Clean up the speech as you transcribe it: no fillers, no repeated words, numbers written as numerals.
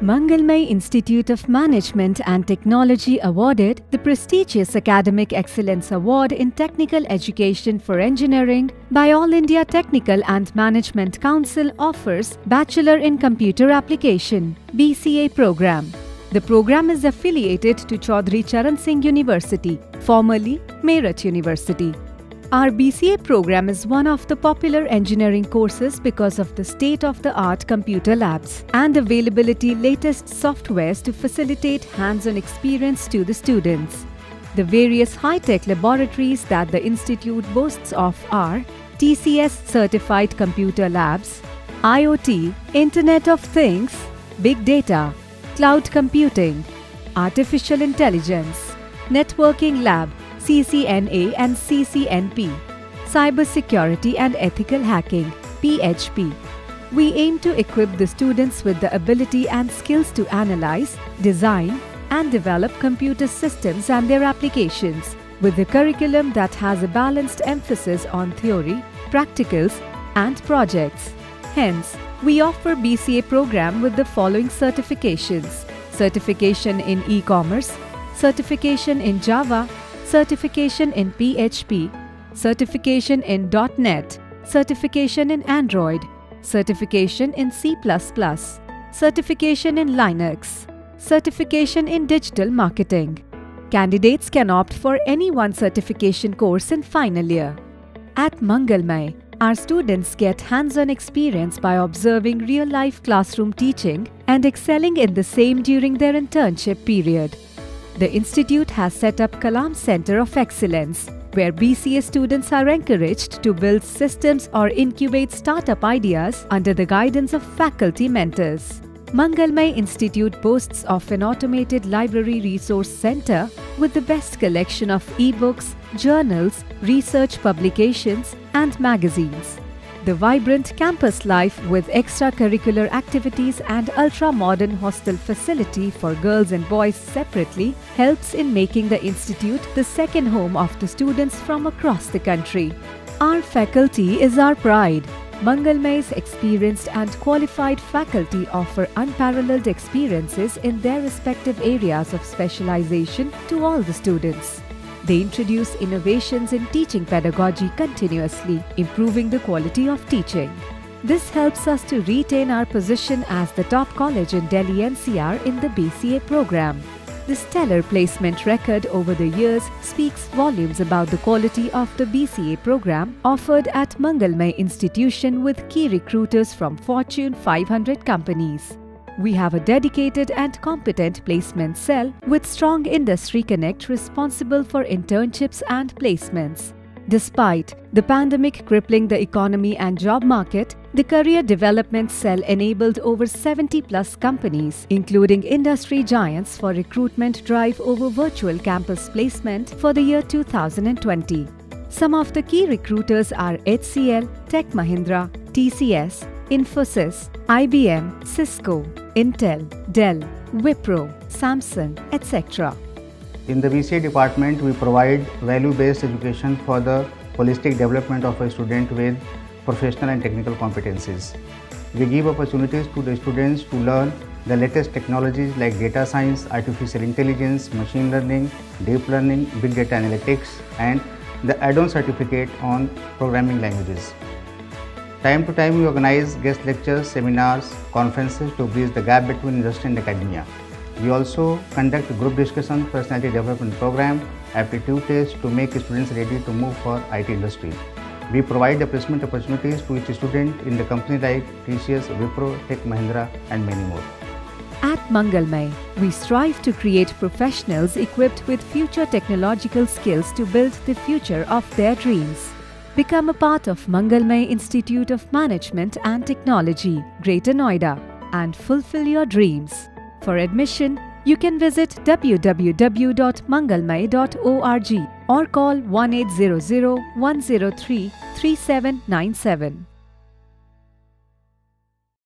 Mangalmay Institute of Management and Technology awarded the prestigious Academic Excellence Award in Technical Education for Engineering by All India Technical and Management Council offers Bachelor in Computer Application (BCA) program. The program is affiliated to Chaudhry Charan Singh University, formerly Meerut University. Our BCA program is one of the popular engineering courses because of the state-of-the-art computer labs and availability latest softwares to facilitate hands-on experience to the students. The various high-tech laboratories that the institute boasts of are TCS certified computer labs, IoT, Internet of Things, Big Data, Cloud Computing, Artificial Intelligence, Networking Lab, CCNA and CCNP, Cybersecurity and Ethical Hacking, PHP. We aim to equip the students with the ability and skills to analyze, design, and develop computer systems and their applications, with a curriculum that has a balanced emphasis on theory, practicals, and projects. Hence, we offer BCA program with the following certifications: certification in e-commerce, certification in Java, certification in PHP, certification in .NET, certification in Android, certification in C++, certification in Linux, certification in digital marketing. Candidates can opt for any one certification course in final year. At Mangalmay, our students get hands-on experience by observing real-life classroom teaching and excelling in the same during their internship period. The institute has set up Kalam Center of Excellence, where BCA students are encouraged to build systems or incubate startup ideas under the guidance of faculty mentors. Mangalmay Institute boasts of an automated library resource center with the best collection of e-books, journals, research publications, and magazines. The vibrant campus life with extracurricular activities and ultra-modern hostel facility for girls and boys separately helps in making the institute the second home of the students from across the country. Our faculty is our pride. Mangalmay's experienced and qualified faculty offer unparalleled experiences in their respective areas of specialization to all the students. They introduce innovations in teaching pedagogy continuously, improving the quality of teaching. This helps us to retain our position as the top college in Delhi NCR in the BCA program. The stellar placement record over the years speaks volumes about the quality of the BCA program offered at Mangalmay Institution with key recruiters from Fortune 500 companies. We have a dedicated and competent placement cell with strong industry connect responsible for internships and placements. Despite the pandemic crippling the economy and job market, the Career Development Cell enabled over 70+ companies, including industry giants, for recruitment drive over virtual campus placement for the year 2020. Some of the key recruiters are HCL, Tech Mahindra, TCS, Infosys, IBM, Cisco, Intel, Dell, Wipro, Samsung, etc. In the BCA department, we provide value-based education for the holistic development of a student with professional and technical competencies. We give opportunities to the students to learn the latest technologies like data science, artificial intelligence, machine learning, deep learning, big data analytics, and the add-on certificate on programming languages. Time to time, we organize guest lectures, seminars, conferences to bridge the gap between industry and academia. We also conduct group discussion, personality development program, aptitude tests to make students ready to move for IT industry. We provide the placement opportunities to each student in the company like TCS, Wipro, Tech Mahindra, and many more. At Mangalmay, we strive to create professionals equipped with future technological skills to build the future of their dreams. Become a part of Mangalmay Institute of Management and Technology, Greater Noida, and fulfill your dreams. For admission, you can visit www.mangalmay.org or call 1800 103 3797.